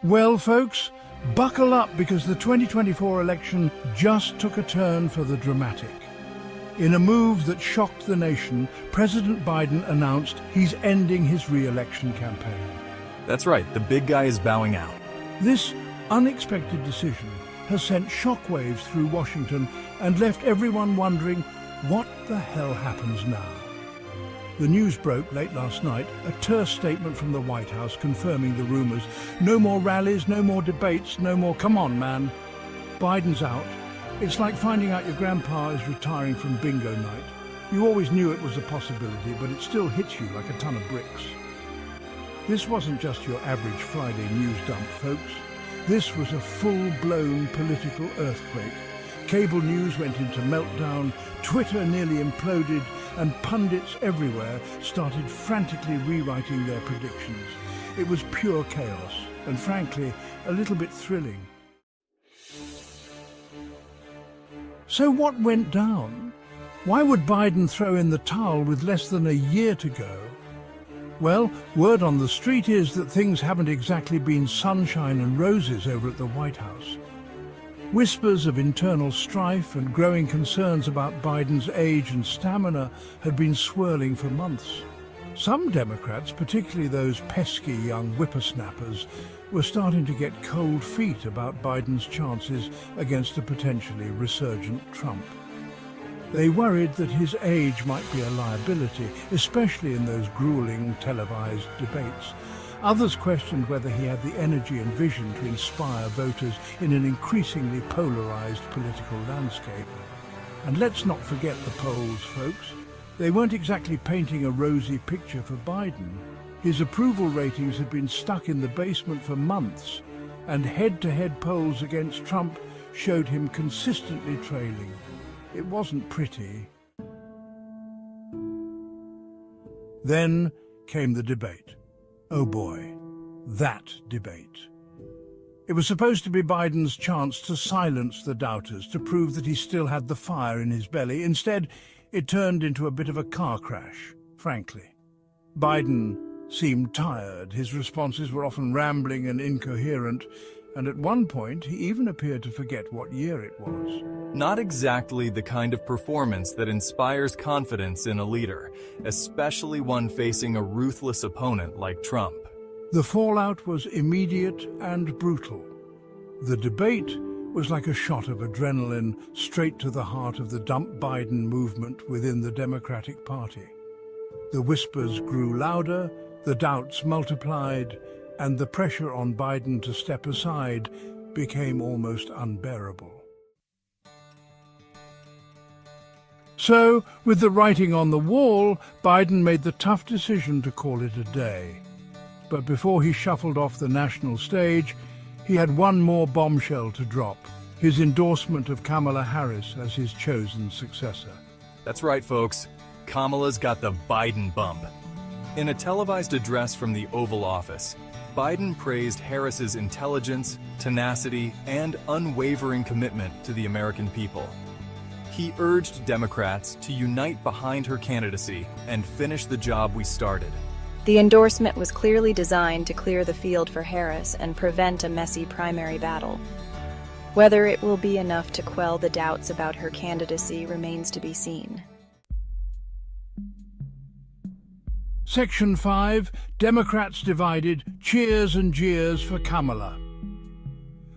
Well, folks, buckle up because the 2024 election just took a turn for the dramatic. In a move that shocked the nation, President Biden announced he's ending his re-election campaign. That's right, the big guy is bowing out. This unexpected decision has sent shockwaves through Washington and left everyone wondering what the hell happens now. The news broke late last night, a terse statement from the White House confirming the rumors. No more rallies, no more debates, no more "come on, man." Biden's out. It's like finding out your grandpa is retiring from bingo night. You always knew it was a possibility, but it still hits you like a ton of bricks. This wasn't just your average Friday news dump, folks. This was a full-blown political earthquake. Cable news went into meltdown, Twitter nearly imploded, and pundits everywhere started frantically rewriting their predictions. It was pure chaos, and frankly, a little bit thrilling. So what went down? Why would Biden throw in the towel with less than a year to go? Well, word on the street is that things haven't exactly been sunshine and roses over at the White House. Whispers of internal strife and growing concerns about Biden's age and stamina had been swirling for months. Some Democrats, particularly those pesky young whippersnappers, were starting to get cold feet about Biden's chances against a potentially resurgent Trump. They worried that his age might be a liability, especially in those grueling televised debates. Others questioned whether he had the energy and vision to inspire voters in an increasingly polarized political landscape. And let's not forget the polls, folks. They weren't exactly painting a rosy picture for Biden. His approval ratings had been stuck in the basement for months, and head-to-head polls against Trump showed him consistently trailing. It wasn't pretty. Then came the debate. Oh boy, that debate. It was supposed to be Biden's chance to silence the doubters, to prove that he still had the fire in his belly. Instead, it turned into a bit of a car crash, frankly. Biden seemed tired. His responses were often rambling and incoherent, and at one point he even appeared to forget what year it was. Not exactly the kind of performance that inspires confidence in a leader, especially one facing a ruthless opponent like Trump. The fallout was immediate and brutal. The debate was like a shot of adrenaline straight to the heart of the Dump Biden movement within the Democratic Party. The whispers grew louder, the doubts multiplied, and the pressure on Biden to step aside became almost unbearable. So, with the writing on the wall, Biden made the tough decision to call it a day. But before he shuffled off the national stage, he had one more bombshell to drop: his endorsement of Kamala Harris as his chosen successor. That's right, folks. Kamala's got the Biden bump. In a televised address from the Oval Office, Biden praised Harris's intelligence, tenacity, and unwavering commitment to the American people. He urged Democrats to unite behind her candidacy and finish the job we started. The endorsement was clearly designed to clear the field for Harris and prevent a messy primary battle. Whether it will be enough to quell the doubts about her candidacy remains to be seen. Section 5, Democrats divided, cheers and jeers for Kamala.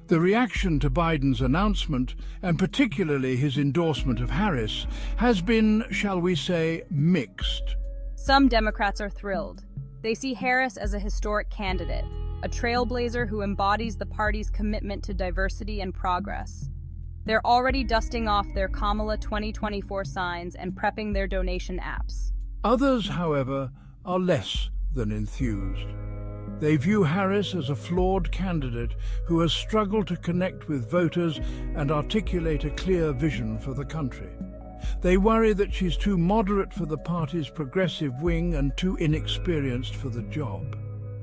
The reaction to Biden's announcement, and particularly his endorsement of Harris, has been, shall we say, mixed. Some Democrats are thrilled. They see Harris as a historic candidate, a trailblazer who embodies the party's commitment to diversity and progress. They're already dusting off their Kamala 2024 signs and prepping their donation apps. Others, however, are less than enthused. They view Harris as a flawed candidate who has struggled to connect with voters and articulate a clear vision for the country. They worry that she's too moderate for the party's progressive wing and too inexperienced for the job.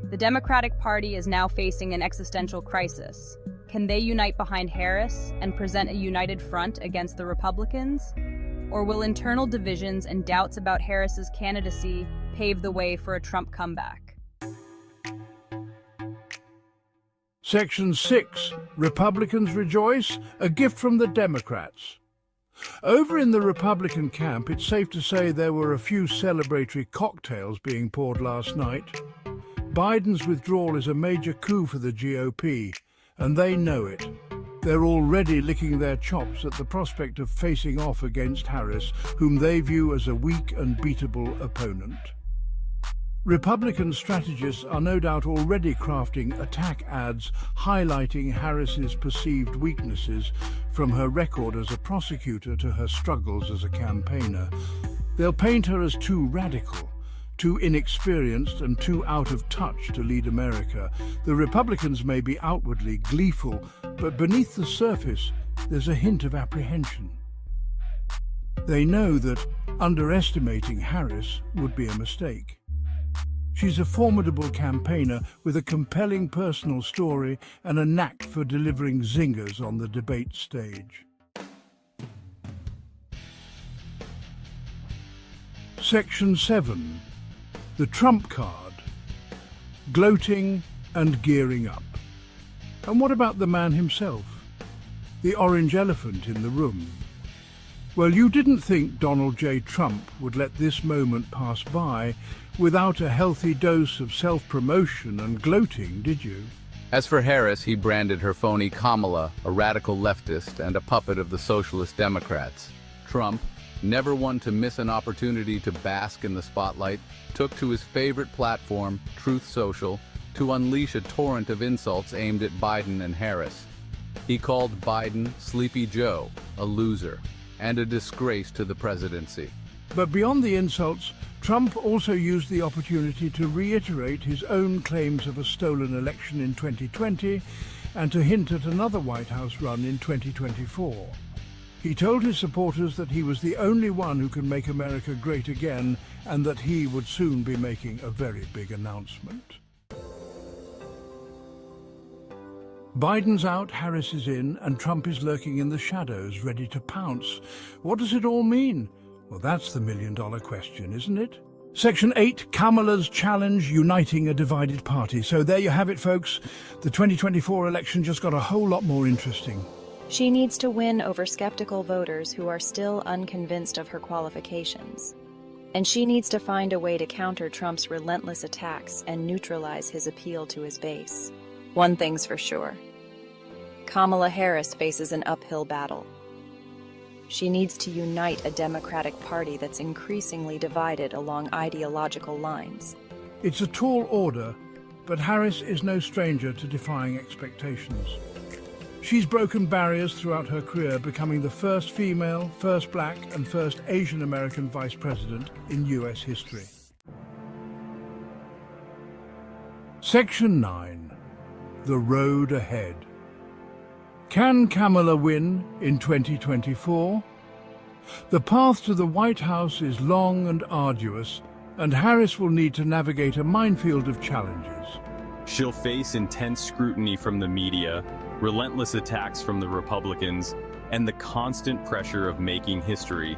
The Democratic Party is now facing an existential crisis. Can they unite behind Harris and present a united front against the Republicans? Or will internal divisions and doubts about Harris's candidacy pave the way for a Trump comeback? Section 6. Republicans rejoice, a gift from the Democrats. Over in the Republican camp, it's safe to say there were a few celebratory cocktails being poured last night. Biden's withdrawal is a major coup for the GOP, and they know it. They're already licking their chops at the prospect of facing off against Harris, whom they view as a weak and beatable opponent. Republican strategists are no doubt already crafting attack ads highlighting Harris's perceived weaknesses, from her record as a prosecutor to her struggles as a campaigner. They'll paint her as too radical, too inexperienced and too out of touch to lead America. The Republicans may be outwardly gleeful, but beneath the surface there's a hint of apprehension. They know that underestimating Harris would be a mistake. She's a formidable campaigner with a compelling personal story and a knack for delivering zingers on the debate stage. Section 7. The trump card. Gloating and gearing up. And what about the man himself? The orange elephant in the room. Well, you didn't think Donald J. Trump would let this moment pass by without a healthy dose of self-promotion and gloating, did you? As for Harris, he branded her phony Kamala a radical leftist and a puppet of the socialist Democrats. Trump, never one to miss an opportunity to bask in the spotlight, took to his favorite platform, Truth Social, to unleash a torrent of insults aimed at Biden and Harris. He called Biden Sleepy Joe, a loser, and a disgrace to the presidency. But beyond the insults, Trump also used the opportunity to reiterate his own claims of a stolen election in 2020 and to hint at another White House run in 2024. He told his supporters that he was the only one who can make America great again and that he would soon be making a very big announcement. Biden's out, Harris is in, and Trump is lurking in the shadows, ready to pounce. What does it all mean? Well, that's the million-dollar question, isn't it? Section 8, Kamala's challenge, uniting a divided party. So there you have it, folks. The 2024 election just got a whole lot more interesting. She needs to win over skeptical voters who are still unconvinced of her qualifications. And she needs to find a way to counter Trump's relentless attacks and neutralize his appeal to his base. One thing's for sure. Kamala Harris faces an uphill battle. She needs to unite a Democratic Party that's increasingly divided along ideological lines. It's a tall order, but Harris is no stranger to defying expectations. She's broken barriers throughout her career, becoming the first female, first black, and first Asian American vice president in U.S. history. Section 9. The road ahead. Can Kamala win in 2024? The path to the White House is long and arduous, and Harris will need to navigate a minefield of challenges. She'll face intense scrutiny from the media, relentless attacks from the Republicans, and the constant pressure of making history.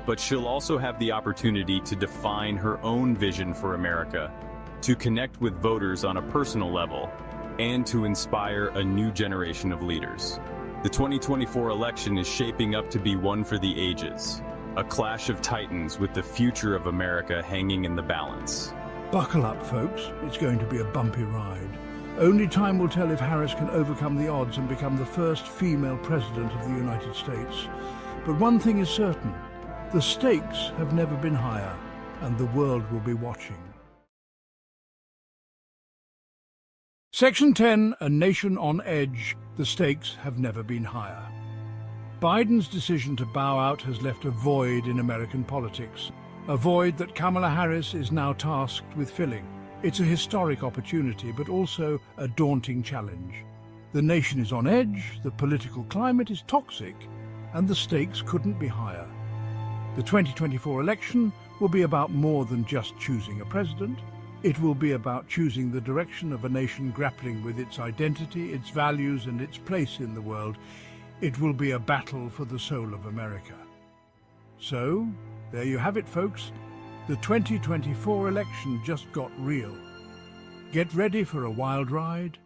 But she'll also have the opportunity to define her own vision for America, to connect with voters on a personal level, and to inspire a new generation of leaders. The 2024 election is shaping up to be one for the ages, a clash of titans with the future of America hanging in the balance. Buckle up, folks. It's going to be a bumpy ride. Only time will tell if Harris can overcome the odds and become the first female president of the United States. But one thing is certain, the stakes have never been higher, and the world will be watching. Section 10, A Nation on Edge. The stakes have never been higher. Biden's decision to bow out has left a void in American politics, a void that Kamala Harris is now tasked with filling. It's a historic opportunity, but also a daunting challenge. The nation is on edge, the political climate is toxic, and the stakes couldn't be higher. The 2024 election will be about more than just choosing a president. It will be about choosing the direction of a nation grappling with its identity, its values, and its place in the world. It will be a battle for the soul of America. So, there you have it, folks. The 2024 election just got real. Get ready for a wild ride,